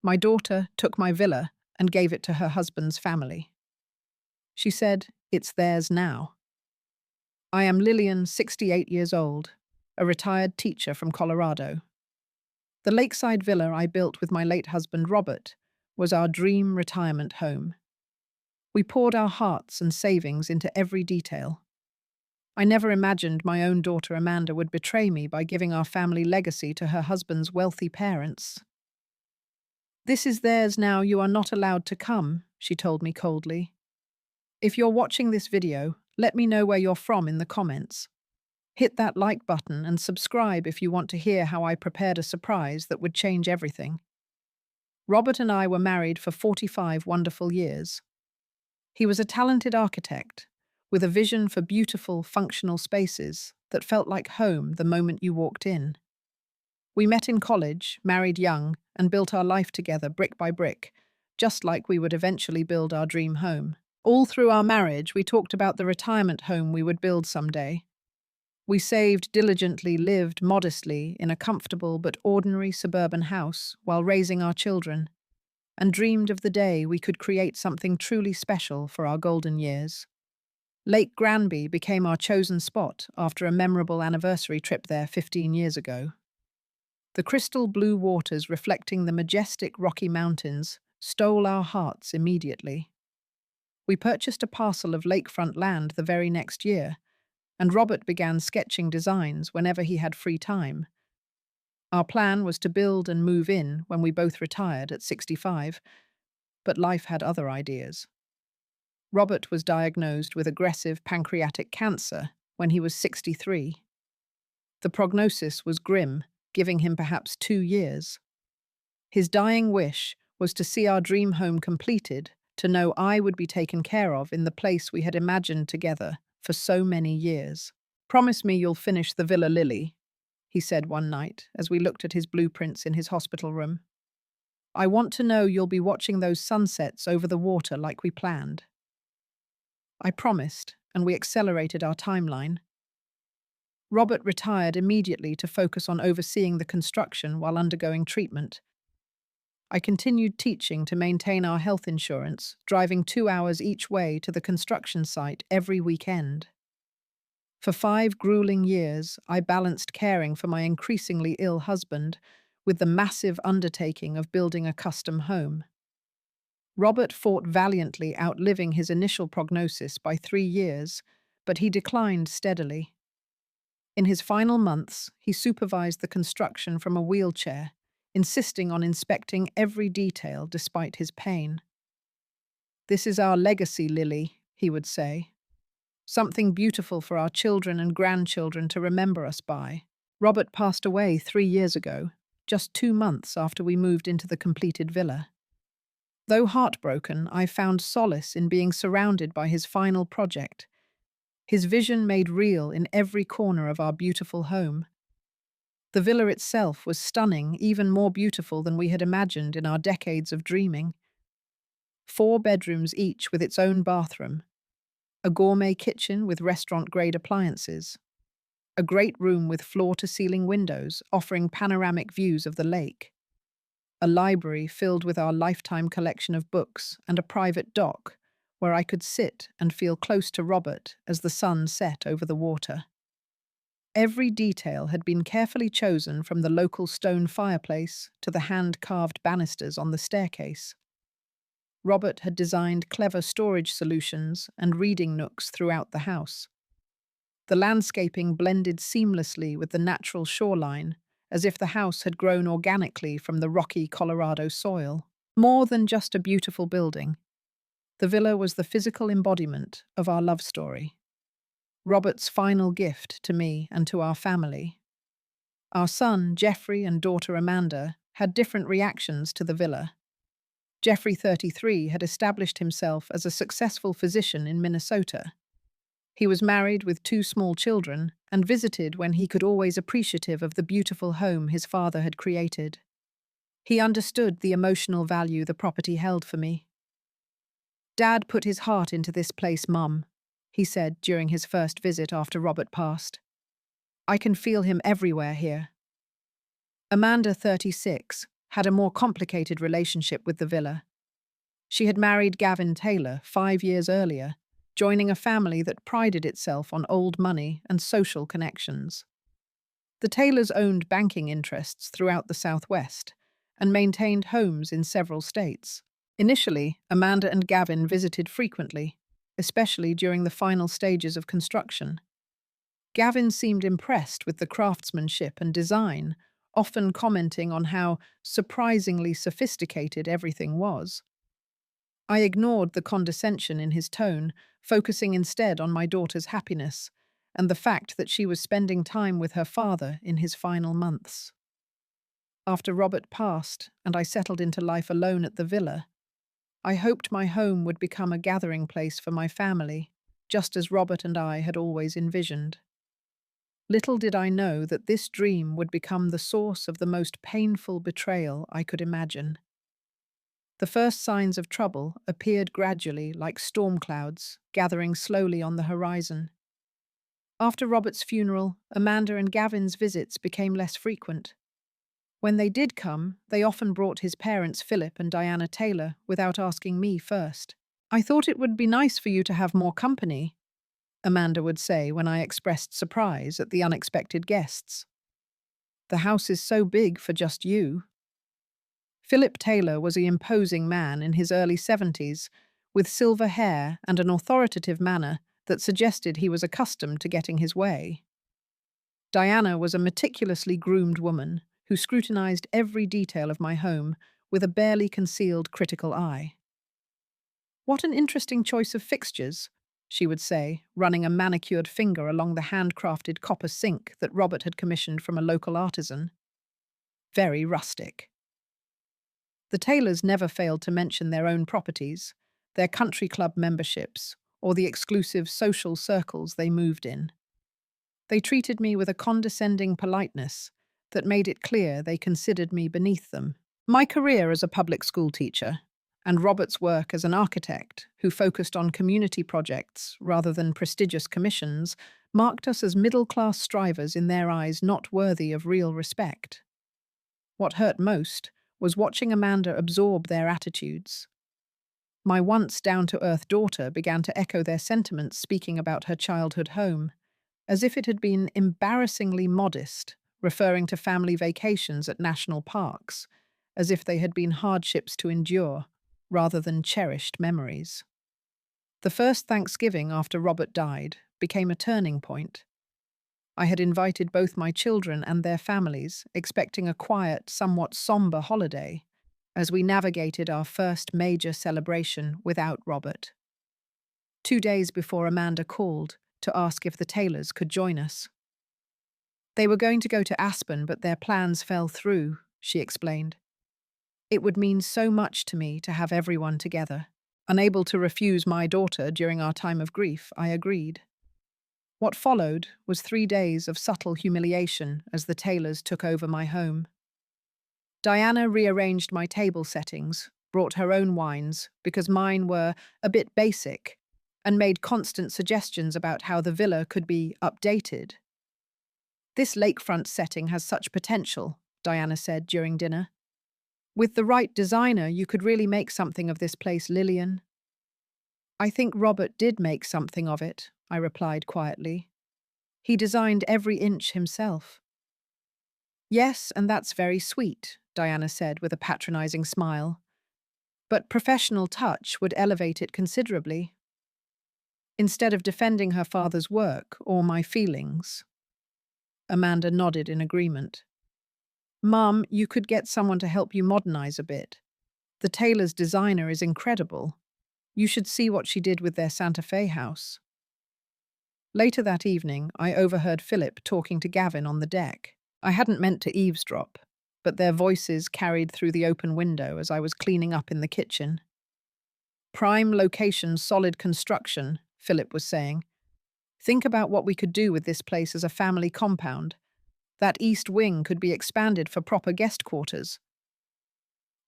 My daughter took my villa and gave it to her husband's family. She said, "It's theirs now." I am Lillian, 68 years old, a retired teacher from Colorado. The lakeside villa I built with my late husband Robert was our dream retirement home. We poured our hearts and savings into every detail. I never imagined my own daughter Amanda would betray me by giving our family legacy to her husband's wealthy parents. "This is theirs now, you are not allowed to come," she told me coldly. "If you're watching this video, let me know where you're from in the comments. Hit that like button and subscribe if you want to hear how I prepared a surprise that would change everything." Robert and I were married for 45 wonderful years. He was a talented architect with a vision for beautiful, functional spaces that felt like home the moment you walked in. We met in college, married young, and built our life together brick by brick, just like we would eventually build our dream home. All through our marriage, we talked about the retirement home we would build someday. We saved diligently, lived modestly in a comfortable but ordinary suburban house while raising our children, and dreamed of the day we could create something truly special for our golden years. Lake Granby became our chosen spot after a memorable anniversary trip there 15 years ago. The crystal blue waters reflecting the majestic Rocky Mountains stole our hearts immediately. We purchased a parcel of lakefront land the very next year, and Robert began sketching designs whenever he had free time. Our plan was to build and move in when we both retired at 65, but life had other ideas. Robert was diagnosed with aggressive pancreatic cancer when he was 63. The prognosis was grim, giving him perhaps 2 years. His dying wish was to see our dream home completed, to know I would be taken care of in the place we had imagined together for so many years. "Promise me you'll finish the Villa Lily," he said one night as we looked at his blueprints in his hospital room. "I want to know you'll be watching those sunsets over the water like we planned." I promised, and we accelerated our timeline. Robert retired immediately to focus on overseeing the construction while undergoing treatment. I continued teaching to maintain our health insurance, driving 2 hours each way to the construction site every weekend. For 5 grueling years, I balanced caring for my increasingly ill husband with the massive undertaking of building a custom home. Robert fought valiantly, outliving his initial prognosis by 3 years, but he declined steadily. In his final months, he supervised the construction from a wheelchair, insisting on inspecting every detail despite his pain. "This is our legacy, Lily," he would say. "Something beautiful for our children and grandchildren to remember us by." Robert passed away 3 years ago, just 2 months after we moved into the completed villa. Though heartbroken, I found solace in being surrounded by his final project. His vision made real in every corner of our beautiful home. The villa itself was stunning, even more beautiful than we had imagined in our decades of dreaming. 4 bedrooms each with its own bathroom, a gourmet kitchen with restaurant-grade appliances, a great room with floor-to-ceiling windows offering panoramic views of the lake, a library filled with our lifetime collection of books, and a private dock where I could sit and feel close to Robert as the sun set over the water. Every detail had been carefully chosen, from the local stone fireplace to the hand-carved banisters on the staircase. Robert had designed clever storage solutions and reading nooks throughout the house. The landscaping blended seamlessly with the natural shoreline, as if the house had grown organically from the rocky Colorado soil. More than just a beautiful building, the villa was the physical embodiment of our love story. Robert's final gift to me and to our family. Our son, Jeffrey, and daughter Amanda had different reactions to the villa. Jeffrey, 33, had established himself as a successful physician in Minnesota. He was married with 2 small children and visited when he could, always appreciative of the beautiful home his father had created. He understood the emotional value the property held for me. "Dad put his heart into this place, Mum," he said during his first visit after Robert passed. "I can feel him everywhere here." Amanda, 36, had a more complicated relationship with the villa. She had married Gavin Taylor 5 years earlier, joining a family that prided itself on old money and social connections. The Taylors owned banking interests throughout the Southwest and maintained homes in several states. Initially, Amanda and Gavin visited frequently, especially during the final stages of construction. Gavin seemed impressed with the craftsmanship and design, often commenting on how surprisingly sophisticated everything was. I ignored the condescension in his tone, focusing instead on my daughter's happiness and the fact that she was spending time with her father in his final months. After Robert passed and I settled into life alone at the villa, I hoped my home would become a gathering place for my family, just as Robert and I had always envisioned. Little did I know that this dream would become the source of the most painful betrayal I could imagine. The first signs of trouble appeared gradually like storm clouds, gathering slowly on the horizon. After Robert's funeral, Amanda and Gavin's visits became less frequent. When they did come, they often brought his parents, Philip and Diana Taylor, without asking me first. "I thought it would be nice for you to have more company," Amanda would say when I expressed surprise at the unexpected guests. "The house is so big for just you." Philip Taylor was an imposing man in his early 70s, with silver hair and an authoritative manner that suggested he was accustomed to getting his way. Diana was a meticulously groomed woman who scrutinized every detail of my home with a barely concealed critical eye. "What an interesting choice of fixtures," she would say, running a manicured finger along the handcrafted copper sink that Robert had commissioned from a local artisan. "Very rustic." The Taylors never failed to mention their own properties, their country club memberships, or the exclusive social circles they moved in. They treated me with a condescending politeness that made it clear they considered me beneath them. My career as a public school teacher, and Robert's work as an architect, who focused on community projects rather than prestigious commissions, marked us as middle-class strivers in their eyes not worthy of real respect. What hurt most was watching Amanda absorb their attitudes. My once down-to-earth daughter began to echo their sentiments, speaking about her childhood home, as if it had been embarrassingly modest, referring to family vacations at national parks, as if they had been hardships to endure, rather than cherished memories. The first Thanksgiving after Robert died became a turning point. I had invited both my children and their families, expecting a quiet, somewhat somber holiday, as we navigated our first major celebration without Robert. 2 days before Amanda called to ask if the Taylors could join us. "They were going to go to Aspen, but their plans fell through," she explained. "It would mean so much to me to have everyone together." Unable to refuse my daughter during our time of grief, I agreed. What followed was 3 days of subtle humiliation as the Taylors took over my home. Diana rearranged my table settings, brought her own wines because mine were a bit basic, and made constant suggestions about how the villa could be updated. "This lakefront setting has such potential," Diana said during dinner. "With the right designer, you could really make something of this place, Lillian." "I think Robert did make something of it," I replied quietly. "He designed every inch himself." "Yes, and that's very sweet," Diana said with a patronizing smile. "But professional touch would elevate it considerably." Instead of defending her father's work or my feelings, Amanda nodded in agreement. "Mum, you could get someone to help you modernize a bit. The Taylor's designer is incredible. You should see what she did with their Santa Fe house." Later that evening, I overheard Philip talking to Gavin on the deck. I hadn't meant to eavesdrop, but their voices carried through the open window as I was cleaning up in the kitchen. "Prime location, solid construction," Philip was saying. "Think about what we could do with this place as a family compound. That east wing could be expanded for proper guest quarters."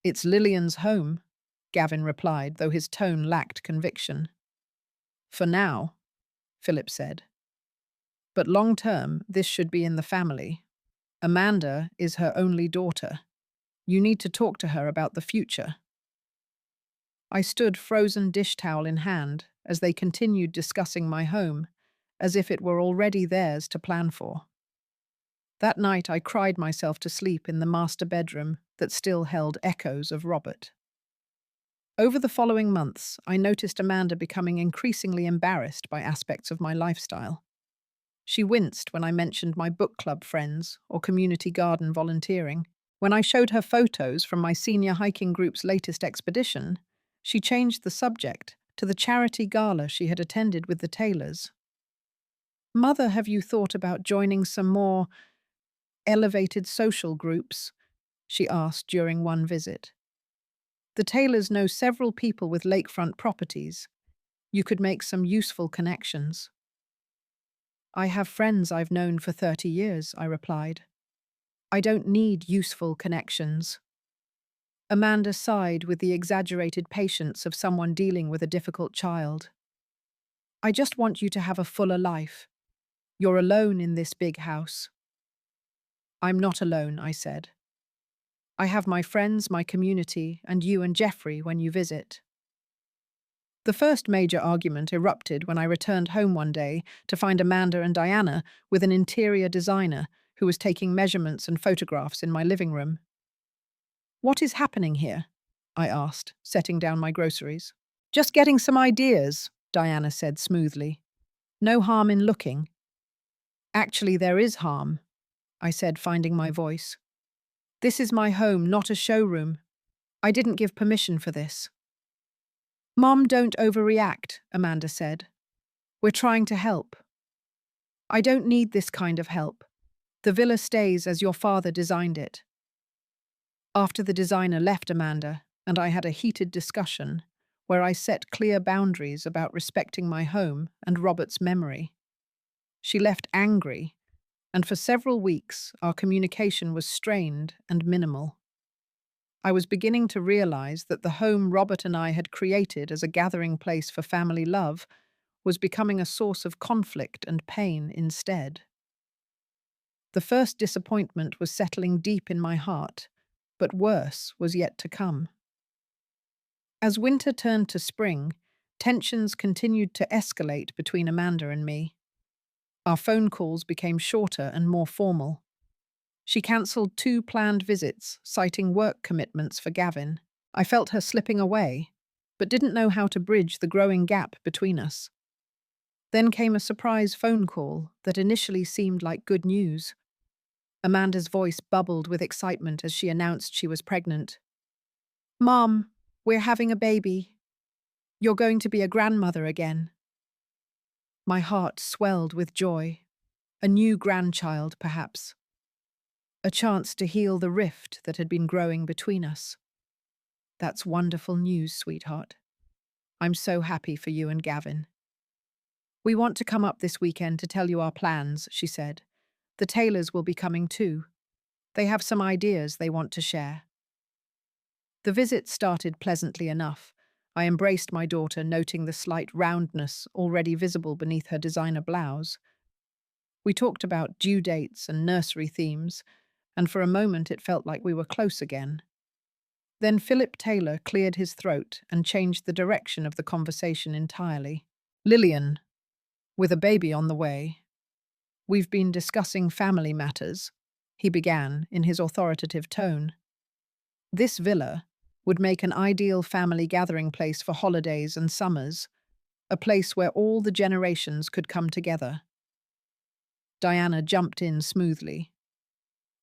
"It's Lillian's home," Gavin replied, though his tone lacked conviction. "For now," Philip said. "But long term, this should be in the family. Amanda is her only daughter. You need to talk to her about the future. I stood frozen dish towel in hand as they continued discussing my home, as if it were already theirs to plan for. That night I cried myself to sleep in the master bedroom that still held echoes of Robert. Over the following months, I noticed Amanda becoming increasingly embarrassed by aspects of my lifestyle. She winced when I mentioned my book club friends or community garden volunteering. When I showed her photos from my senior hiking group's latest expedition, she changed the subject to the charity gala she had attended with the Taylors. "Mother, have you thought about joining some more elevated social groups?" she asked during one visit. "The Taylors know several people with lakefront properties. You could make some useful connections." "I have friends I've known for 30 years," I replied. "I don't need useful connections." Amanda sighed with the exaggerated patience of someone dealing with a difficult child. "I just want you to have a fuller life. You're alone in this big house." "I'm not alone," I said. "I have my friends, my community, and you and Jeffrey when you visit." The first major argument erupted when I returned home one day to find Amanda and Diana with an interior designer who was taking measurements and photographs in my living room. "What is happening here?" I asked, setting down my groceries. "Just getting some ideas," Diana said smoothly. "No harm in looking." "Actually, there is harm," I said, finding my voice. "This is my home, not a showroom. I didn't give permission for this." "Mom, don't overreact," Amanda said. "We're trying to help." "I don't need this kind of help. The villa stays as your father designed it." After the designer left Amanda, and I had a heated discussion where I set clear boundaries about respecting my home and Robert's memory. She left angry, and for several weeks our communication was strained and minimal. I was beginning to realize that the home Robert and I had created as a gathering place for family love was becoming a source of conflict and pain instead. The first disappointment was settling deep in my heart, but worse was yet to come. As winter turned to spring, tensions continued to escalate between Amanda and me. Our phone calls became shorter and more formal. She cancelled 2 planned visits, citing work commitments for Gavin. I felt her slipping away, but didn't know how to bridge the growing gap between us. Then came a surprise phone call that initially seemed like good news. Amanda's voice bubbled with excitement as she announced she was pregnant. "Mom, we're having a baby. You're going to be a grandmother again." My heart swelled with joy. A new grandchild, perhaps. A chance to heal the rift that had been growing between us. "That's wonderful news, sweetheart. I'm so happy for you and Gavin." "We want to come up this weekend to tell you our plans," she said. "The Taylors will be coming too. They have some ideas they want to share." The visit started pleasantly enough. I embraced my daughter, noting the slight roundness already visible beneath her designer blouse. We talked about due dates and nursery themes, and for a moment it felt like we were close again. Then Philip Taylor cleared his throat and changed the direction of the conversation entirely. "Lillian, with a baby on the way, we've been discussing family matters," he began in his authoritative tone. "This villa would make an ideal family gathering place for holidays and summers, a place where all the generations could come together." Diana jumped in smoothly.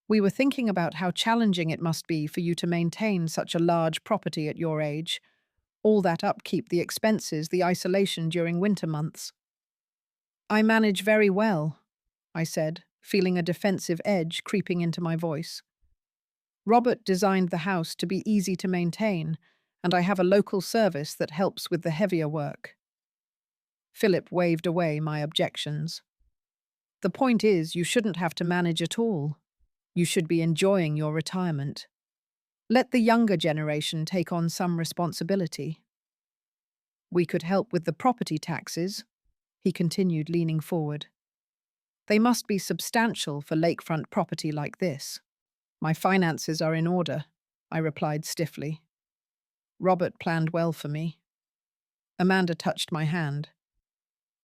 "We were thinking about how challenging it must be for you to maintain such a large property at your age. All that upkeep, the expenses, the isolation during winter months." "I manage very well," I said, feeling a defensive edge creeping into my voice. "Robert designed the house to be easy to maintain, and I have a local service that helps with the heavier work." Philip waved away my objections. "The point is, you shouldn't have to manage at all. You should be enjoying your retirement. Let the younger generation take on some responsibility." "We could help with the property taxes," he continued, leaning forward. "They must be substantial for lakefront property like this. My finances are in order." I replied stiffly. Robert planned well for me. Amanda touched my hand.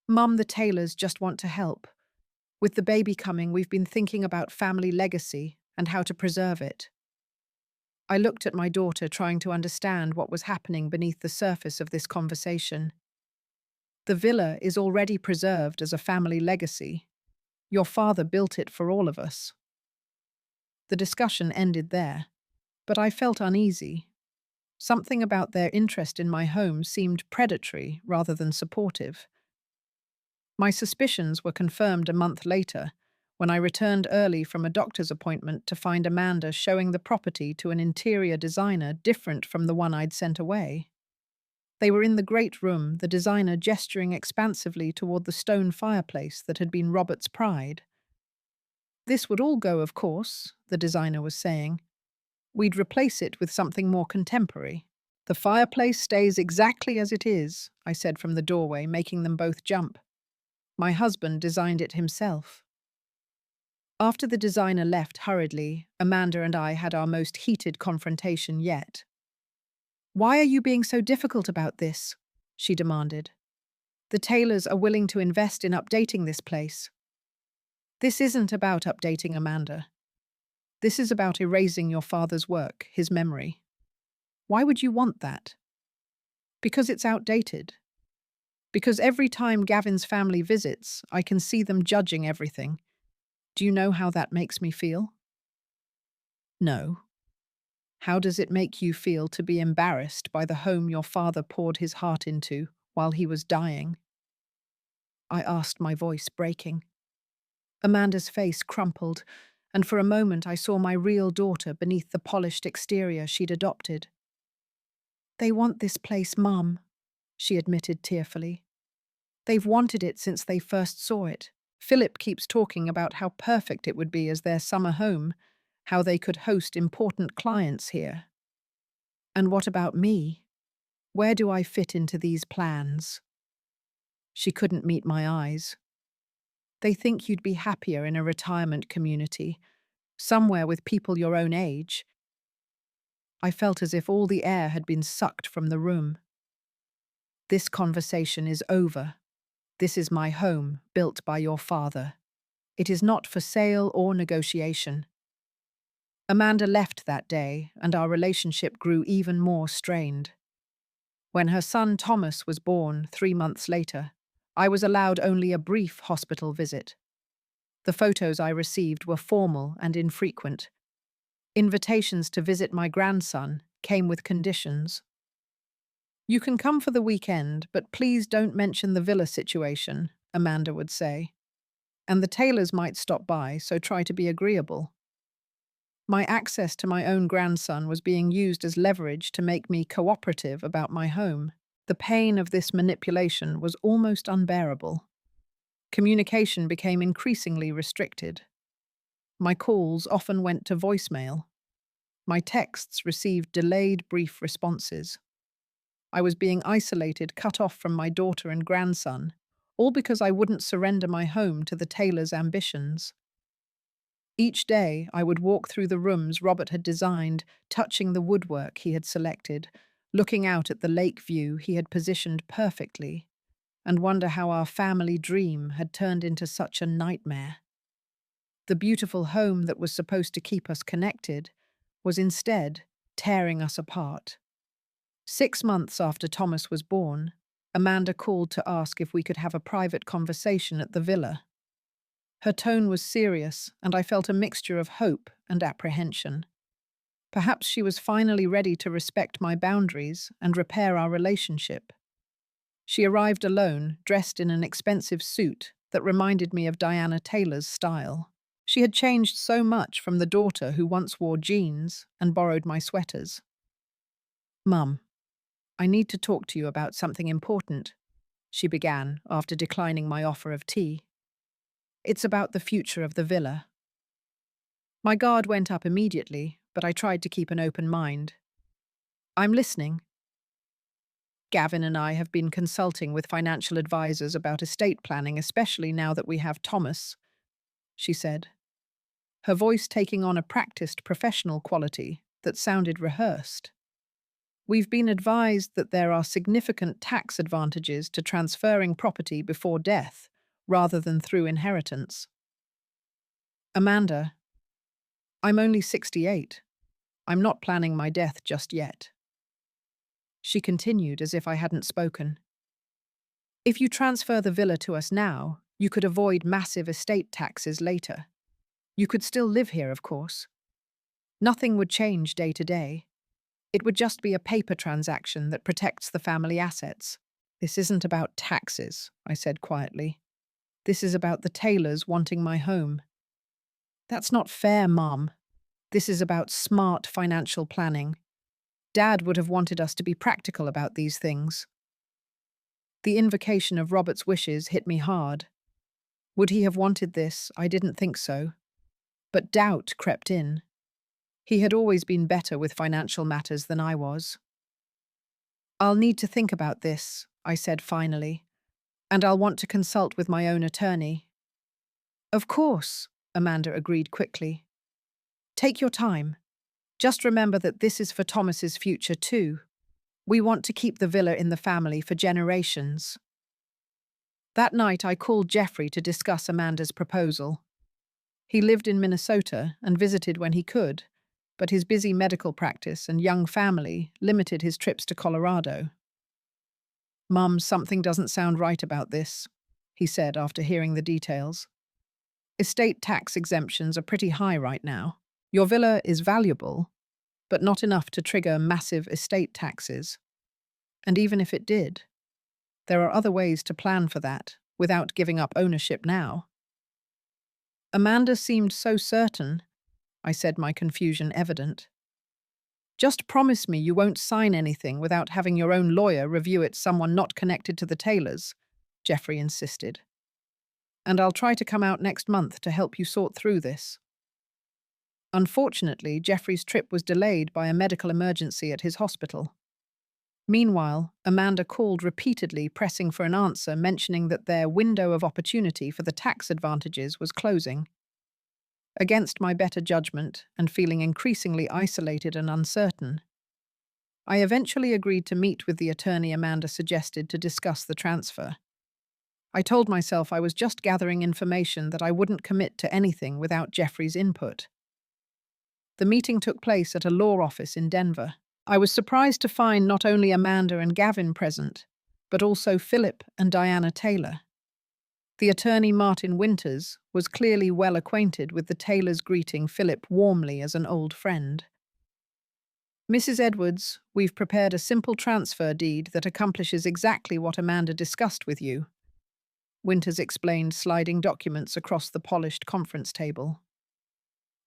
Mum, the Taylors just want to help. With the baby coming, we've been thinking about family legacy and how to preserve it. I looked at my daughter, trying to understand what was happening beneath the surface of this conversation. The villa is already preserved as a family legacy. Your father built it for all of us. The discussion ended there, but I felt uneasy. Something about their interest in my home seemed predatory rather than supportive. My suspicions were confirmed a month later, when I returned early from a doctor's appointment to find Amanda showing the property to an interior designer different from the one I'd sent away. They were in the great room, the designer gesturing expansively toward the stone fireplace that had been Robert's pride. This would all go, of course, the designer was saying. We'd replace it with something more contemporary. The fireplace stays exactly as it is, I said from the doorway, making them both jump. My husband designed it himself. After the designer left hurriedly, Amanda and I had our most heated confrontation yet. Why are you being so difficult about this? She demanded. The Taylors are willing to invest in updating this place. This isn't about updating Amanda. This is about erasing your father's work, his memory. Why would you want that? Because it's outdated. Because every time Gavin's family visits, I can see them judging everything. Do you know how that makes me feel? No. How does it make you feel to be embarrassed by the home your father poured his heart into while he was dying? I asked, my voice breaking. Amanda's face crumpled, and for a moment I saw my real daughter beneath the polished exterior she'd adopted. They want this place, Mum, she admitted tearfully. They've wanted it since they first saw it. Philip keeps talking about how perfect it would be as their summer home, how they could host important clients here. And what about me? Where do I fit into these plans? She couldn't meet my eyes. They think you'd be happier in a retirement community, somewhere with people your own age. I felt as if all the air had been sucked from the room. This conversation is over. This is my home, built by your father. It is not for sale or negotiation. Amanda left that day, and our relationship grew even more strained. When her son Thomas was born 3 months later, I was allowed only a brief hospital visit. The photos I received were formal and infrequent. Invitations to visit my grandson came with conditions. You can come for the weekend, but please don't mention the villa situation, Amanda would say. And the Taylors might stop by, so try to be agreeable. My access to my own grandson was being used as leverage to make me cooperative about my home. The pain of this manipulation was almost unbearable. Communication became increasingly restricted. My calls often went to voicemail. My texts received delayed brief responses. I was being isolated, cut off from my daughter and grandson, all because I wouldn't surrender my home to the Taylors' ambitions. Each day, I would walk through the rooms Robert had designed, touching the woodwork he had selected, looking out at the lake view he had positioned perfectly, and wonder how our family dream had turned into such a nightmare. The beautiful home that was supposed to keep us connected was instead tearing us apart. 6 months after Thomas was born, Amanda called to ask if we could have a private conversation at the villa. Her tone was serious, and I felt a mixture of hope and apprehension. Perhaps she was finally ready to respect my boundaries and repair our relationship. She arrived alone, dressed in an expensive suit that reminded me of Diana Taylor's style. She had changed so much from the daughter who once wore jeans and borrowed my sweaters. Mum, I need to talk to you about something important, she began after declining my offer of tea. It's about the future of the villa. My guard went up immediately, but I tried to keep an open mind. I'm listening. Gavin and I have been consulting with financial advisors about estate planning, especially now that we have Thomas, she said, her voice taking on a practiced professional quality that sounded rehearsed. We've been advised that there are significant tax advantages to transferring property before death, rather than through inheritance. Amanda, I'm only 68. I'm not planning my death just yet. She continued as if I hadn't spoken. If you transfer the villa to us now, you could avoid massive estate taxes later. You could still live here, of course. Nothing would change day to day. It would just be a paper transaction that protects the family assets. This isn't about taxes, I said quietly. This is about the Taylors wanting my home. That's not fair, Mom. This is about smart financial planning. Dad would have wanted us to be practical about these things. The invocation of Robert's wishes hit me hard. Would he have wanted this? I didn't think so. But doubt crept in. He had always been better with financial matters than I was. I'll need to think about this, I said finally, and I'll want to consult with my own attorney. Of course, Amanda agreed quickly. Take your time. Just remember that this is for Thomas's future too. We want to keep the villa in the family for generations. That night I called Jeffrey to discuss Amanda's proposal. He lived in Minnesota and visited when he could, but his busy medical practice and young family limited his trips to Colorado. Mum, something doesn't sound right about this, he said after hearing the details. Estate tax exemptions are pretty high right now. Your villa is valuable, but not enough to trigger massive estate taxes. And even if it did, there are other ways to plan for that without giving up ownership now. Amanda seemed so certain, I said, my confusion evident. Just promise me you won't sign anything without having your own lawyer review it, someone not connected to the Taylors, Jeffrey insisted. And I'll try to come out next month to help you sort through this. Unfortunately, Jeffrey's trip was delayed by a medical emergency at his hospital. Meanwhile, Amanda called repeatedly, pressing for an answer, mentioning that their window of opportunity for the tax advantages was closing. Against my better judgment, and feeling increasingly isolated and uncertain, I eventually agreed to meet with the attorney Amanda suggested to discuss the transfer. I told myself I was just gathering information, that I wouldn't commit to anything without Jeffrey's input. The meeting took place at a law office in Denver. I was surprised to find not only Amanda and Gavin present, but also Philip and Diana Taylor. The attorney, Martin Winters, was clearly well acquainted with the Taylors, greeting Philip warmly as an old friend. Mrs. Edwards, we've prepared a simple transfer deed that accomplishes exactly what Amanda discussed with you, Winters explained, sliding documents across the polished conference table.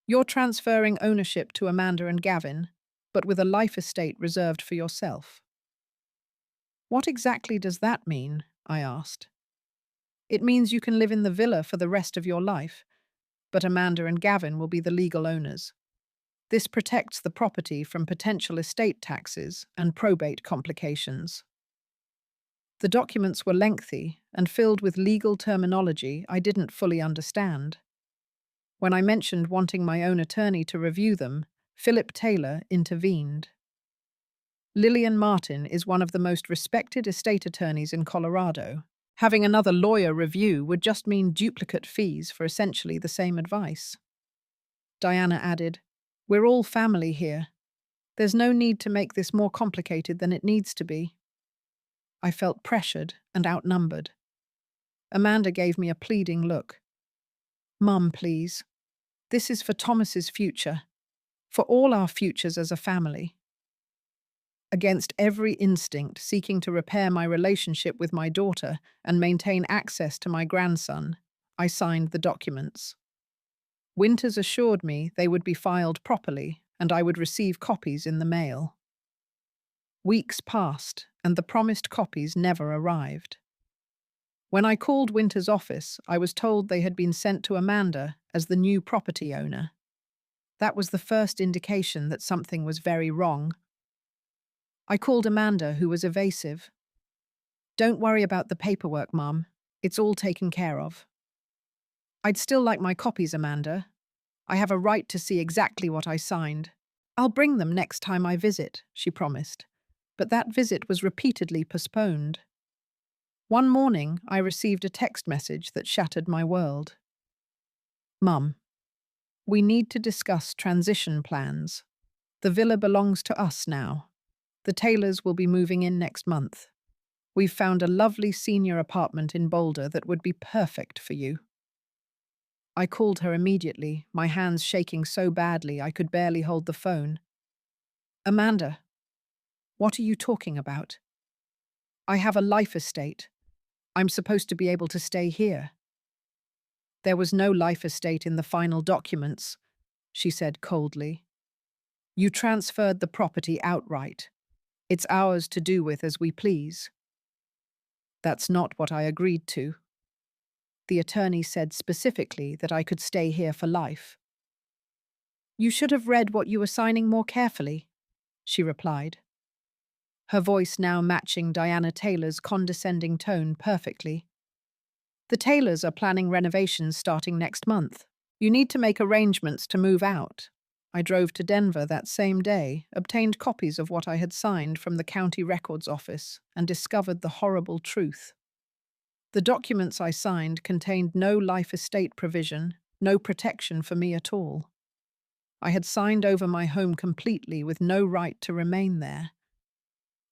You're transferring ownership to Amanda and Gavin, but with a life estate reserved for yourself. What exactly does that mean? I asked. It means you can live in the villa for the rest of your life, but Amanda and Gavin will be the legal owners. This protects the property from potential estate taxes and probate complications. The documents were lengthy and filled with legal terminology I didn't fully understand. When I mentioned wanting my own attorney to review them, Philip Taylor intervened. Lillian Martin is one of the most respected estate attorneys in Colorado. Having another lawyer review would just mean duplicate fees for essentially the same advice. Diana added, We're all family here. There's no need to make this more complicated than it needs to be. I felt pressured and outnumbered. Amanda gave me a pleading look. Mum, please. This is for Thomas's future. For all our futures as a family. Against every instinct seeking to repair my relationship with my daughter and maintain access to my grandson, I signed the documents. Winters assured me they would be filed properly and I would receive copies in the mail. Weeks passed and the promised copies never arrived. When I called Winters' office, I was told they had been sent to Amanda as the new property owner. That was the first indication that something was very wrong. I called Amanda, who was evasive. Don't worry about the paperwork, Mum. It's all taken care of. I'd still like my copies, Amanda. I have a right to see exactly what I signed. I'll bring them next time I visit, she promised. But that visit was repeatedly postponed. One morning, I received a text message that shattered my world. Mum, we need to discuss transition plans. The villa belongs to us now. The Taylors will be moving in next month. We've found a lovely senior apartment in Boulder that would be perfect for you. I called her immediately, my hands shaking so badly I could barely hold the phone. Amanda, what are you talking about? I have a life estate. I'm supposed to be able to stay here. There was no life estate in the final documents, she said coldly. You transferred the property outright. It's ours to do with as we please. That's not what I agreed to. The attorney said specifically that I could stay here for life. You should have read what you were signing more carefully, she replied, her voice now matching Diana Taylor's condescending tone perfectly. The Taylors are planning renovations starting next month. You need to make arrangements to move out. I drove to Denver that same day, obtained copies of what I had signed from the county records office, and discovered the horrible truth. The documents I signed contained no life estate provision, no protection for me at all. I had signed over my home completely with no right to remain there.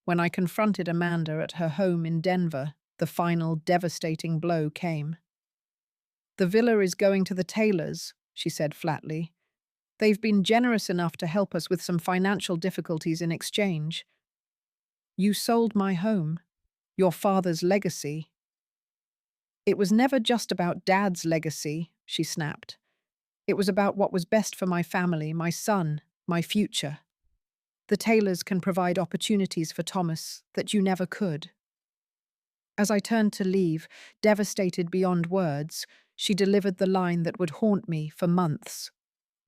When I confronted Amanda at her home in Denver, the final devastating blow came. The villa is going to the Taylors, she said flatly. They've been generous enough to help us with some financial difficulties in exchange. You sold my home, your father's legacy. It was never just about Dad's legacy, she snapped. It was about what was best for my family, my son, my future. The Taylors can provide opportunities for Thomas that you never could. As I turned to leave, devastated beyond words, she delivered the line that would haunt me for months.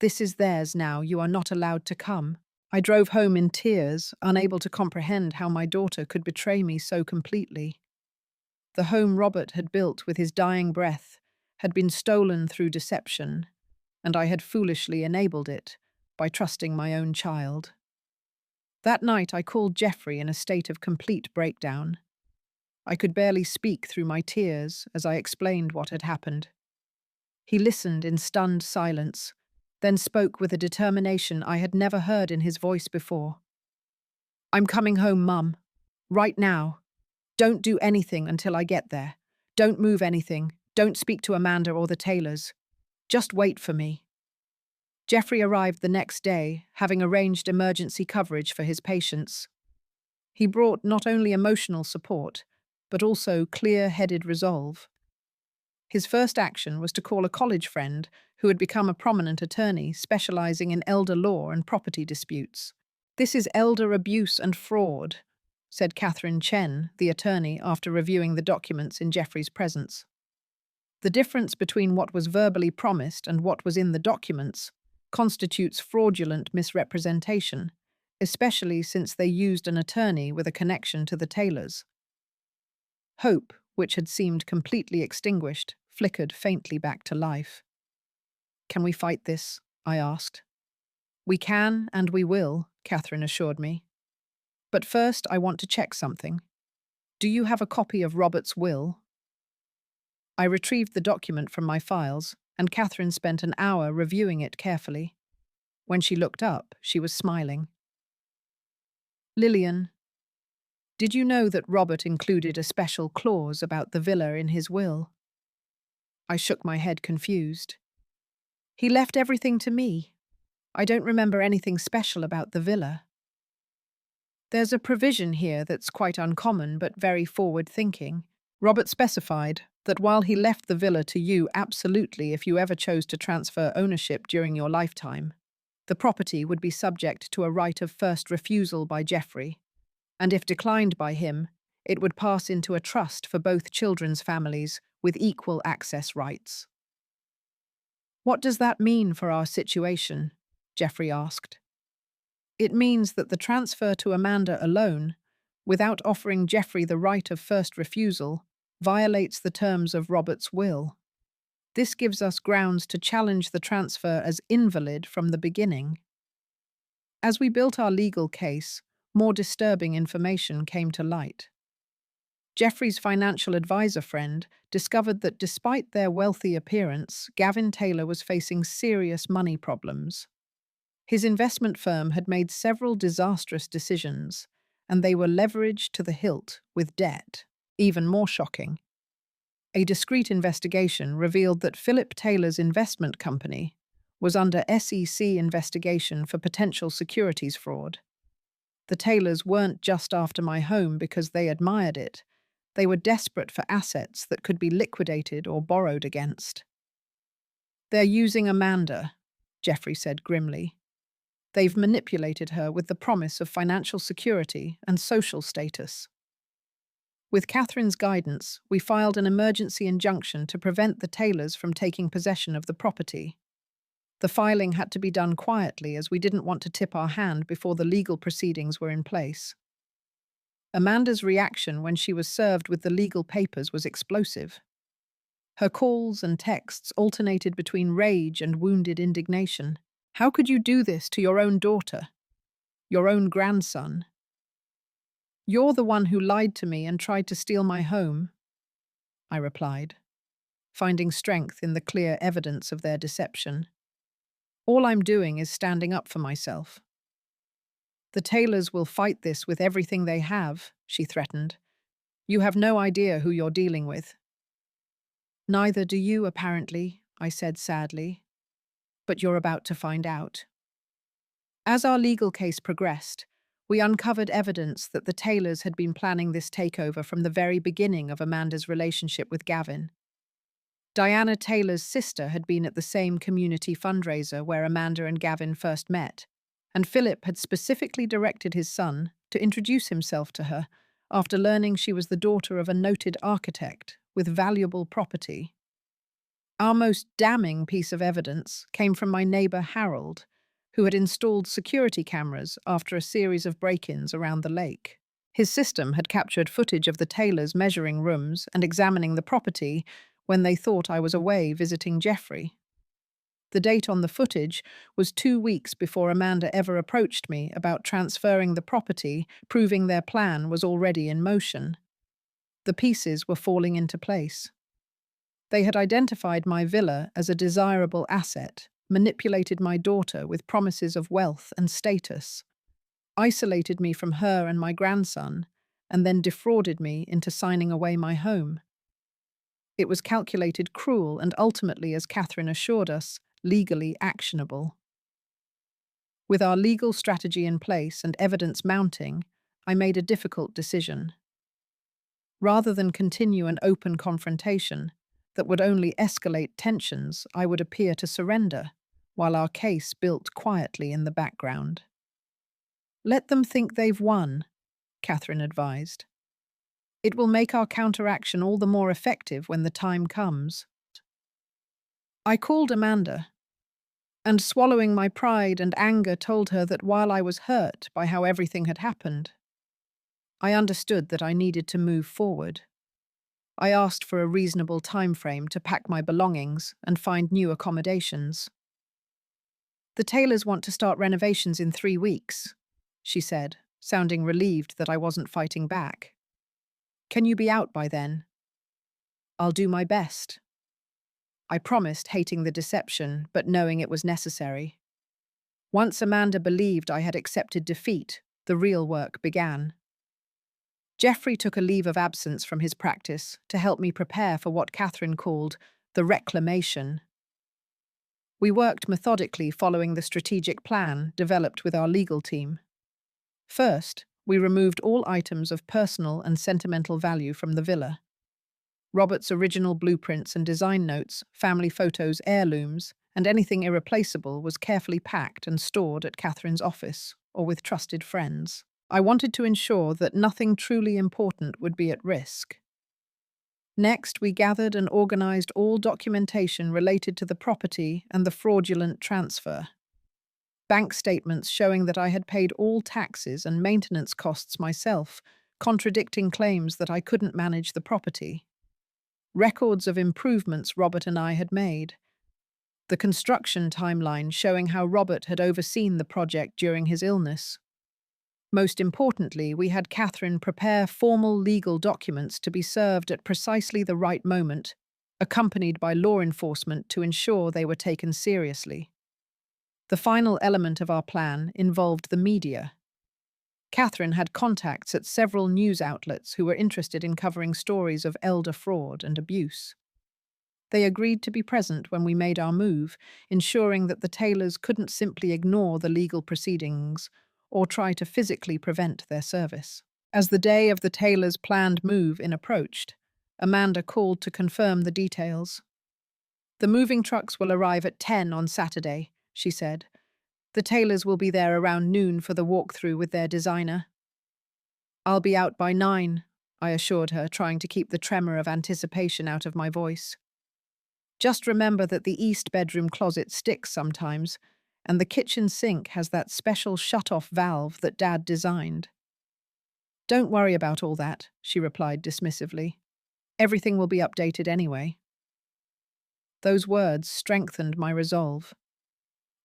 This is theirs now, you are not allowed to come. I drove home in tears, unable to comprehend how my daughter could betray me so completely. The home Robert had built with his dying breath had been stolen through deception, and I had foolishly enabled it by trusting my own child. That night I called Jeffrey in a state of complete breakdown. I could barely speak through my tears as I explained what had happened. He listened in stunned silence, then spoke with a determination I had never heard in his voice before. I'm coming home, Mum. Right now. Don't do anything until I get there. Don't move anything. Don't speak to Amanda or the Taylors. Just wait for me. Jeffrey arrived the next day, having arranged emergency coverage for his patients. He brought not only emotional support, but also clear-headed resolve. His first action was to call a college friend who had become a prominent attorney specializing in elder law and property disputes. This is elder abuse and fraud, said Catherine Chen, the attorney, after reviewing the documents in Jeffrey's presence. The difference between what was verbally promised and what was in the documents constitutes fraudulent misrepresentation, especially since they used an attorney with a connection to the Taylors. Hope, which had seemed completely extinguished, flickered faintly back to life. Can we fight this? I asked. We can and we will, Catherine assured me. But first I want to check something. Do you have a copy of Robert's will? I retrieved the document from my files, and Catherine spent an hour reviewing it carefully. When she looked up, she was smiling. Lillian, did you know that Robert included a special clause about the villa in his will? I shook my head confused. He left everything to me. I don't remember anything special about the villa. There's a provision here that's quite uncommon but very forward-thinking. Robert specified that while he left the villa to you absolutely if you ever chose to transfer ownership during your lifetime, the property would be subject to a right of first refusal by Jeffrey, and if declined by him, it would pass into a trust for both children's families with equal access rights. What does that mean for our situation? Jeffrey asked. It means that the transfer to Amanda alone, without offering Jeffrey the right of first refusal, violates the terms of Robert's will. This gives us grounds to challenge the transfer as invalid from the beginning. As we built our legal case, more disturbing information came to light. Jeffrey's financial advisor friend discovered that despite their wealthy appearance, Gavin Taylor was facing serious money problems. His investment firm had made several disastrous decisions, and they were leveraged to the hilt with debt. Even more shocking, a discreet investigation revealed that Philip Taylor's investment company was under SEC investigation for potential securities fraud. The Taylors weren't just after my home because they admired it. They were desperate for assets that could be liquidated or borrowed against. "They're using Amanda," Jeffrey said grimly. "They've manipulated her with the promise of financial security and social status." With Catherine's guidance, we filed an emergency injunction to prevent the Taylors from taking possession of the property. The filing had to be done quietly as we didn't want to tip our hand before the legal proceedings were in place. Amanda's reaction when she was served with the legal papers was explosive. Her calls and texts alternated between rage and wounded indignation. "How could you do this to your own daughter? Your own grandson? You're the one who lied to me and tried to steal my home," I replied, finding strength in the clear evidence of their deception. "All I'm doing is standing up for myself." "The Taylors will fight this with everything they have," she threatened. "You have no idea who you're dealing with." "Neither do you, apparently," I said sadly. "But you're about to find out." As our legal case progressed, we uncovered evidence that the Taylors had been planning this takeover from the very beginning of Amanda's relationship with Gavin. Diana Taylor's sister had been at the same community fundraiser where Amanda and Gavin first met, and Philip had specifically directed his son to introduce himself to her after learning she was the daughter of a noted architect with valuable property. Our most damning piece of evidence came from my neighbour Harold, who had installed security cameras after a series of break-ins around the lake. His system had captured footage of the Taylors measuring rooms and examining the property when they thought I was away visiting Jeffrey. The date on the footage was 2 weeks before Amanda ever approached me about transferring the property, proving their plan was already in motion. The pieces were falling into place. They had identified my villa as a desirable asset, manipulated my daughter with promises of wealth and status, isolated me from her and my grandson, and then defrauded me into signing away my home. It was calculated cruel and ultimately, as Catherine assured us, legally actionable. With our legal strategy in place and evidence mounting, I made a difficult decision. Rather than continue an open confrontation that would only escalate tensions, I would appear to surrender, while our case built quietly in the background. "Let them think they've won," Catherine advised. "It will make our counteraction all the more effective when the time comes." I called Amanda, and swallowing my pride and anger told her that while I was hurt by how everything had happened, I understood that I needed to move forward. I asked for a reasonable time frame to pack my belongings and find new accommodations. "The Taylors want to start renovations in 3 weeks," she said, sounding relieved that I wasn't fighting back. "Can you be out by then?" "I'll do my best." I promised, hating the deception, but knowing it was necessary. Once Amanda believed I had accepted defeat, the real work began. Jeffrey took a leave of absence from his practice to help me prepare for what Catherine called the reclamation. We worked methodically following the strategic plan developed with our legal team. First, we removed all items of personal and sentimental value from the villa. Robert's original blueprints and design notes, family photos, heirlooms, and anything irreplaceable was carefully packed and stored at Catherine's office or with trusted friends. I wanted to ensure that nothing truly important would be at risk. Next, we gathered and organized all documentation related to the property and the fraudulent transfer. Bank statements showing that I had paid all taxes and maintenance costs myself, contradicting claims that I couldn't manage the property. Records of improvements Robert and I had made. the construction timeline showing how Robert had overseen the project during his illness. Most importantly, we had Catherine prepare formal legal documents to be served at precisely the right moment, accompanied by law enforcement to ensure they were taken seriously. The final element of our plan involved the media. Catherine had contacts at several news outlets who were interested in covering stories of elder fraud and abuse. They agreed to be present when we made our move, ensuring that the Taylors couldn't simply ignore the legal proceedings or try to physically prevent their service. As the day of the Taylors' planned move-in approached, Amanda called to confirm the details. "The moving trucks will arrive at 10 on Saturday," she said. "The Taylors will be there around noon for the walkthrough with their designer." "I'll be out by 9, I assured her, trying to keep the tremor of anticipation out of my voice. "Just remember that the east bedroom closet sticks sometimes, and the kitchen sink has that special shut-off valve that Dad designed." "Don't worry about all that," she replied dismissively. "Everything will be updated anyway." Those words strengthened my resolve.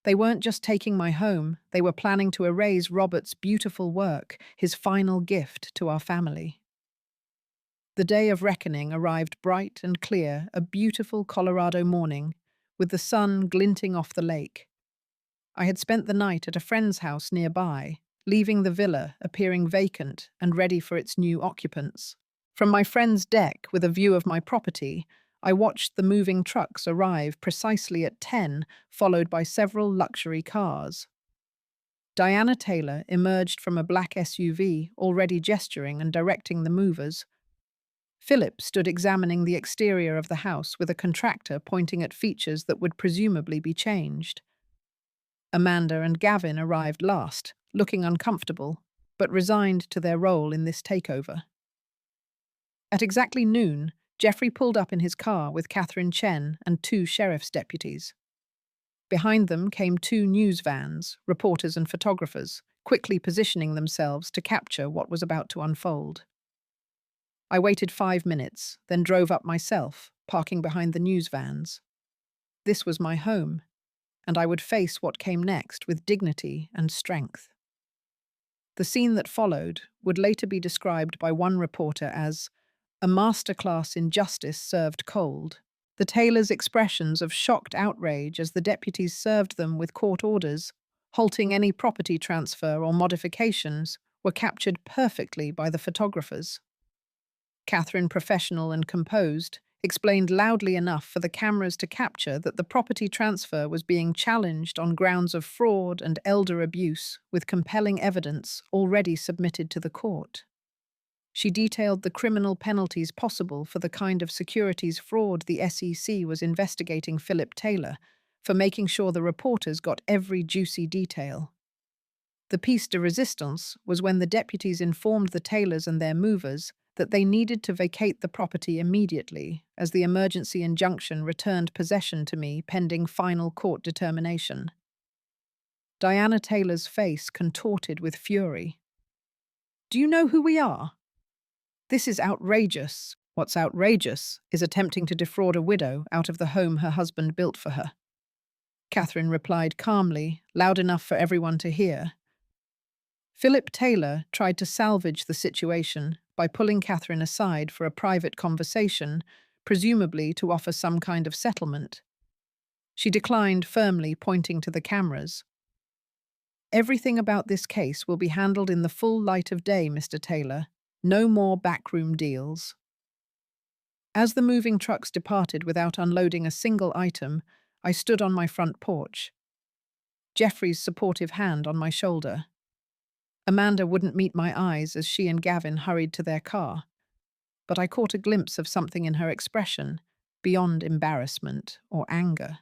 They weren't just taking my home, they were planning to erase Robert's beautiful work, his final gift to our family. The day of reckoning arrived bright and clear, a beautiful Colorado morning, with the sun glinting off the lake. I had spent the night at a friend's house nearby, leaving the villa appearing vacant and ready for its new occupants. From my friend's deck, with a view of my property, I watched the moving trucks arrive precisely at 10, followed by several luxury cars. Diana Taylor emerged from a black SUV, already gesturing and directing the movers. Philip stood examining the exterior of the house with a contractor pointing at features that would presumably be changed. Amanda and Gavin arrived last, looking uncomfortable, but resigned to their role in this takeover. At exactly noon, Jeffrey pulled up in his car with Catherine Chen and 2 sheriff's deputies. Behind them came 2 news vans, reporters and photographers, quickly positioning themselves to capture what was about to unfold. I waited 5 minutes, then drove up myself, parking behind the news vans. This was my home, and I would face what came next with dignity and strength. The scene that followed would later be described by one reporter as a masterclass in justice served cold. The Taylors' expressions of shocked outrage as the deputies served them with court orders, halting any property transfer or modifications, were captured perfectly by the photographers. Catherine, professional and composed, explained loudly enough for the cameras to capture that the property transfer was being challenged on grounds of fraud and elder abuse, with compelling evidence already submitted to the court. She detailed the criminal penalties possible for the kind of securities fraud the SEC was investigating Philip Taylor, for making sure the reporters got every juicy detail. The piece de resistance was when the deputies informed the Taylors and their movers that they needed to vacate the property immediately, as the emergency injunction returned possession to me pending final court determination. Diana Taylor's face contorted with fury. "Do you know who we are? This is outrageous. What's outrageous is attempting to defraud a widow out of the home her husband built for her." Catherine replied calmly, loud enough for everyone to hear. Philip Taylor tried to salvage the situation by pulling Catherine aside for a private conversation, presumably to offer some kind of settlement. She declined firmly, pointing to the cameras. "Everything about this case will be handled in the full light of day, Mr. Taylor. No more backroom deals." As the moving trucks departed without unloading a single item, I stood on my front porch, Jeffrey's supportive hand on my shoulder. Amanda wouldn't meet my eyes as she and Gavin hurried to their car, but I caught a glimpse of something in her expression, beyond embarrassment or anger.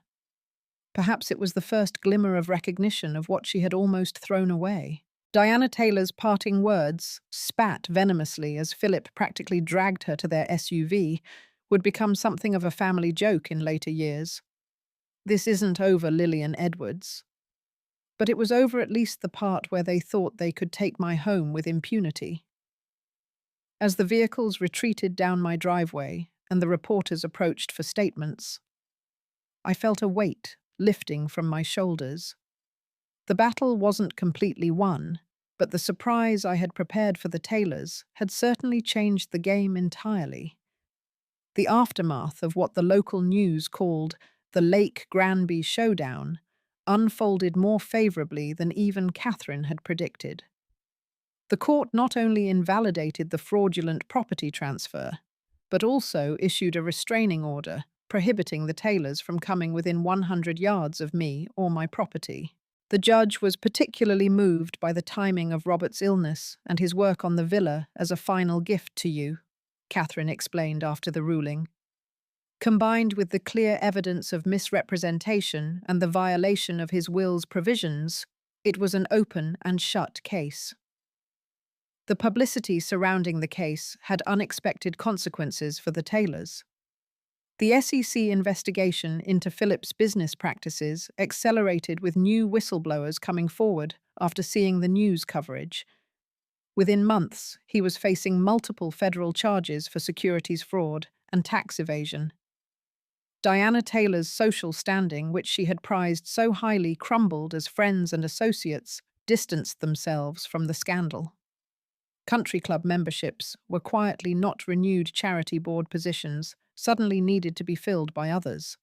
Perhaps it was the first glimmer of recognition of what she had almost thrown away. Diana Taylor's parting words, spat venomously as Philip practically dragged her to their SUV, would become something of a family joke in later years. "This isn't over Lillian Edwards." But it was over at least the part where they thought they could take my home with impunity. As the vehicles retreated down my driveway and the reporters approached for statements, I felt a weight lifting from my shoulders. The battle wasn't completely won, but the surprise I had prepared for the Taylors had certainly changed the game entirely. The aftermath of what the local news called the Lake Granby showdown unfolded more favorably than even Catherine had predicted. The court not only invalidated the fraudulent property transfer, but also issued a restraining order prohibiting the Taylors from coming within 100 yards of me or my property. The judge was particularly moved by the timing of Robert's illness and his work on the villa as a final gift to you, Catherine explained after the ruling. Combined with the clear evidence of misrepresentation and the violation of his will's provisions, it was an open and shut case. The publicity surrounding the case had unexpected consequences for the Taylors. The SEC investigation into Philip's business practices accelerated with new whistleblowers coming forward after seeing the news coverage. Within months, he was facing multiple federal charges for securities fraud and tax evasion. Diana Taylor's social standing, which she had prized so highly, crumbled as friends and associates distanced themselves from the scandal. Country club memberships were quietly not renewed, charity board positions suddenly needed to be filled by others.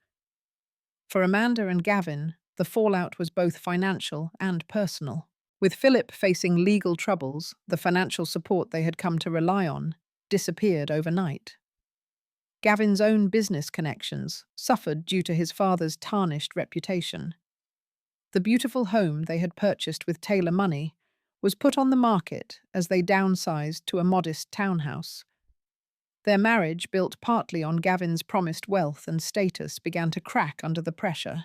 For Amanda and Gavin, the fallout was both financial and personal. With Philip facing legal troubles, the financial support they had come to rely on disappeared overnight. Gavin's own business connections suffered due to his father's tarnished reputation. The beautiful home they had purchased with Taylor money was put on the market as they downsized to a modest townhouse. Their marriage, built partly on Gavin's promised wealth and status, began to crack under the pressure.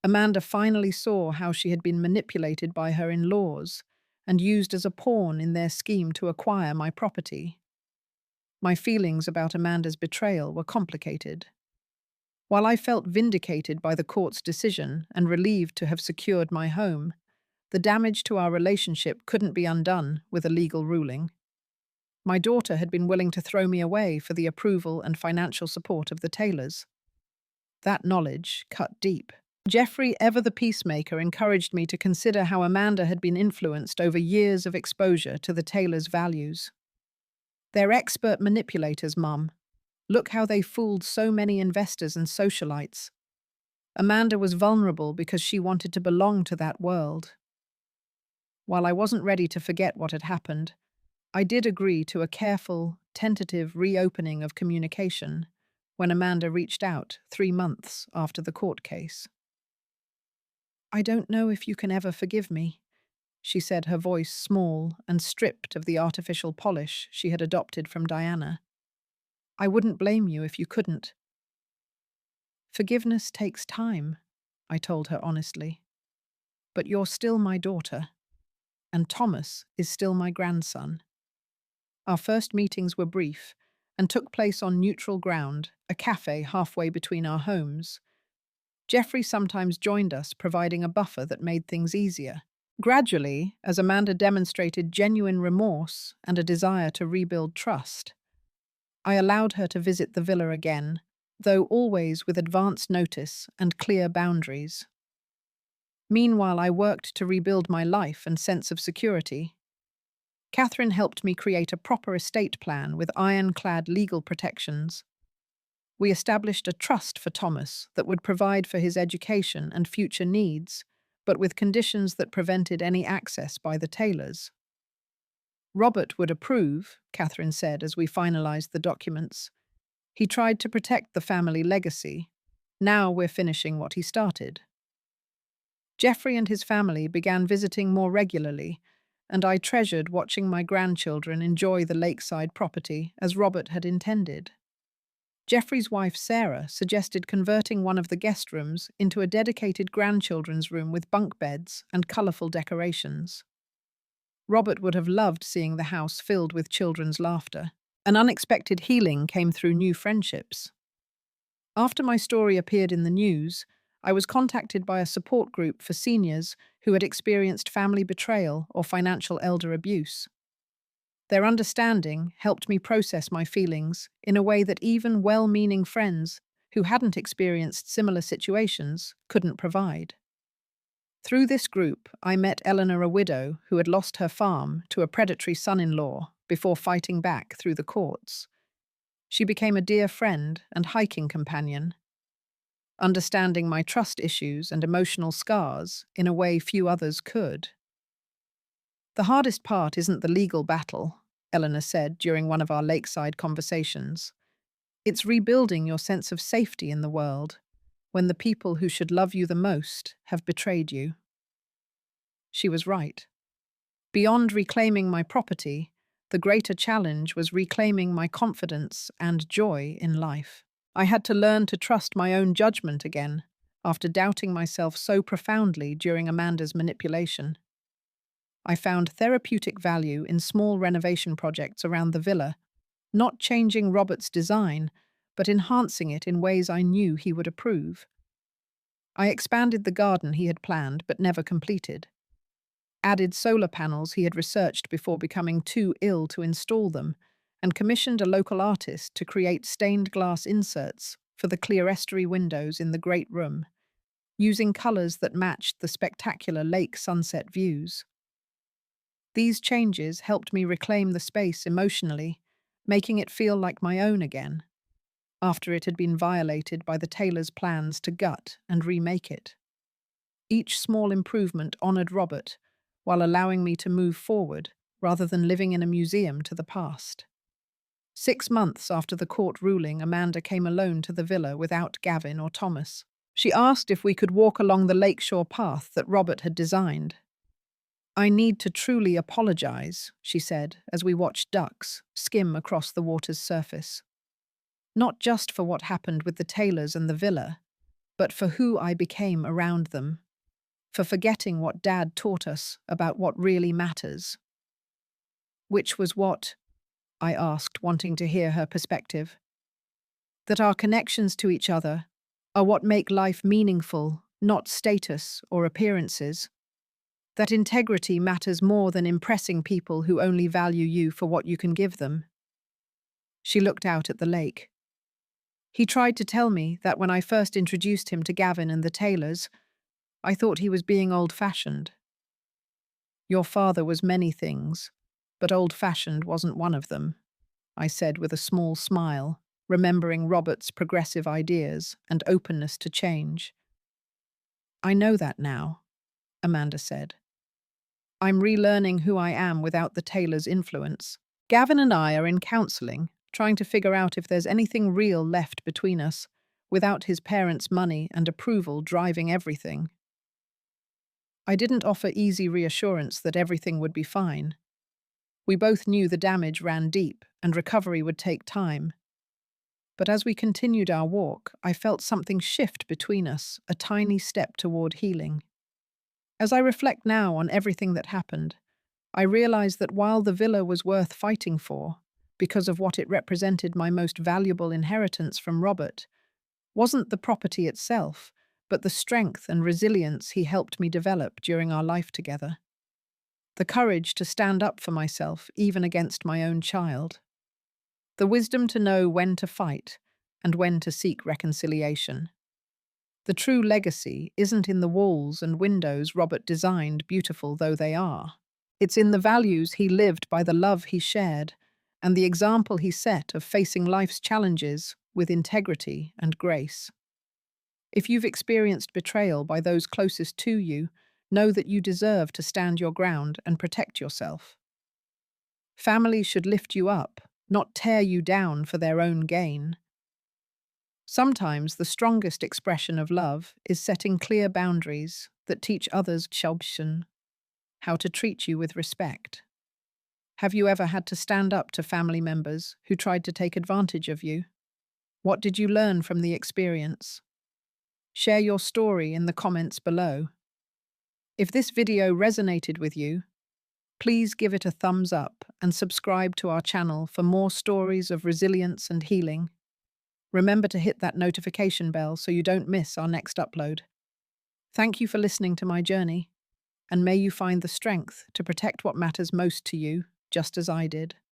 Amanda finally saw how she had been manipulated by her in-laws and used as a pawn in their scheme to acquire my property. My feelings about Amanda's betrayal were complicated. While I felt vindicated by the court's decision and relieved to have secured my home, the damage to our relationship couldn't be undone with a legal ruling. My daughter had been willing to throw me away for the approval and financial support of the Taylors. That knowledge cut deep. Jeffrey, ever the peacemaker, encouraged me to consider how Amanda had been influenced over years of exposure to the Taylors' values. They're expert manipulators, Mum. Look how they fooled so many investors and socialites. Amanda was vulnerable because she wanted to belong to that world. While I wasn't ready to forget what had happened, I did agree to a careful, tentative reopening of communication when Amanda reached out 3 months after the court case. "I don't know if you can ever forgive me," she said, her voice small and stripped of the artificial polish she had adopted from Diana. "I wouldn't blame you if you couldn't." "Forgiveness takes time," I told her honestly. "But you're still my daughter, and Thomas is still my grandson." Our first meetings were brief and took place on neutral ground, a cafe halfway between our homes. Jeffrey sometimes joined us, providing a buffer that made things easier. Gradually, as Amanda demonstrated genuine remorse and a desire to rebuild trust, I allowed her to visit the villa again, though always with advance notice and clear boundaries. Meanwhile, I worked to rebuild my life and sense of security. Catherine helped me create a proper estate plan with ironclad legal protections. We established a trust for Thomas that would provide for his education and future needs, but with conditions that prevented any access by the Taylors. "Robert would approve," Catherine said as we finalized the documents. "He tried to protect the family legacy. Now we're finishing what he started." Jeffrey and his family began visiting more regularly, and I treasured watching my grandchildren enjoy the lakeside property as Robert had intended. Jeffrey's wife, Sarah, suggested converting one of the guest rooms into a dedicated grandchildren's room with bunk beds and colorful decorations. Robert would have loved seeing the house filled with children's laughter. An unexpected healing came through new friendships. After my story appeared in the news, I was contacted by a support group for seniors who had experienced family betrayal or financial elder abuse. Their understanding helped me process my feelings in a way that even well-meaning friends who hadn't experienced similar situations, couldn't provide. Through this group, I met Eleanor, a widow who had lost her farm to a predatory son-in-law before fighting back through the courts. She became a dear friend and hiking companion, understanding my trust issues and emotional scars in a way few others could. "The hardest part isn't the legal battle," Eleanor said during one of our lakeside conversations. "It's rebuilding your sense of safety in the world when the people who should love you the most have betrayed you." She was right. Beyond reclaiming my property, the greater challenge was reclaiming my confidence and joy in life. I had to learn to trust my own judgment again after doubting myself so profoundly during Amanda's manipulation. I found therapeutic value in small renovation projects around the villa, not changing Robert's design, but enhancing it in ways I knew he would approve. I expanded the garden he had planned but never completed, added solar panels he had researched before becoming too ill to install them, and commissioned a local artist to create stained glass inserts for the clerestory windows in the great room, using colors that matched the spectacular lake sunset views. These changes helped me reclaim the space emotionally, making it feel like my own again, after it had been violated by the tailor's plans to gut and remake it. Each small improvement honored Robert, while allowing me to move forward rather than living in a museum to the past. 6 months after the court ruling, Amanda came alone to the villa without Gavin or Thomas. She asked if we could walk along the lakeshore path that Robert had designed. "I need to truly apologize," she said, as we watched ducks skim across the water's surface. "Not just for what happened with the Taylors and the villa, but for who I became around them, for forgetting what Dad taught us about what really matters." "Which was what?" I asked, wanting to hear her perspective. "That our connections to each other are what make life meaningful, not status or appearances. That integrity matters more than impressing people who only value you for what you can give them." She looked out at the lake. "He tried to tell me that when I first introduced him to Gavin and the Taylors, I thought he was being old-fashioned." "Your father was many things, but old-fashioned wasn't one of them," I said with a small smile, remembering Robert's progressive ideas and openness to change. "I know that now," Amanda said. "I'm relearning who I am without the Taylor's influence. Gavin and I are in counselling, trying to figure out if there's anything real left between us, without his parents' money and approval driving everything." I didn't offer easy reassurance that everything would be fine. We both knew the damage ran deep and recovery would take time. But as we continued our walk, I felt something shift between us, a tiny step toward healing. As I reflect now on everything that happened, I realize that while the villa was worth fighting for, because of what it represented my most valuable inheritance from Robert, wasn't the property itself, but the strength and resilience he helped me develop during our life together. The courage to stand up for myself, even against my own child. The wisdom to know when to fight and when to seek reconciliation. The true legacy isn't in the walls and windows Robert designed, beautiful though they are. It's in the values he lived by, the love he shared, and the example he set of facing life's challenges with integrity and grace. If you've experienced betrayal by those closest to you, know that you deserve to stand your ground and protect yourself. Family should lift you up, not tear you down for their own gain. Sometimes the strongest expression of love is setting clear boundaries that teach others how to treat you with respect. Have you ever had to stand up to family members who tried to take advantage of you? What did you learn from the experience? Share your story in the comments below. If this video resonated with you, please give it a thumbs up and subscribe to our channel for more stories of resilience and healing. Remember to hit that notification bell so you don't miss our next upload. Thank you for listening to my journey, and may you find the strength to protect what matters most to you, just as I did.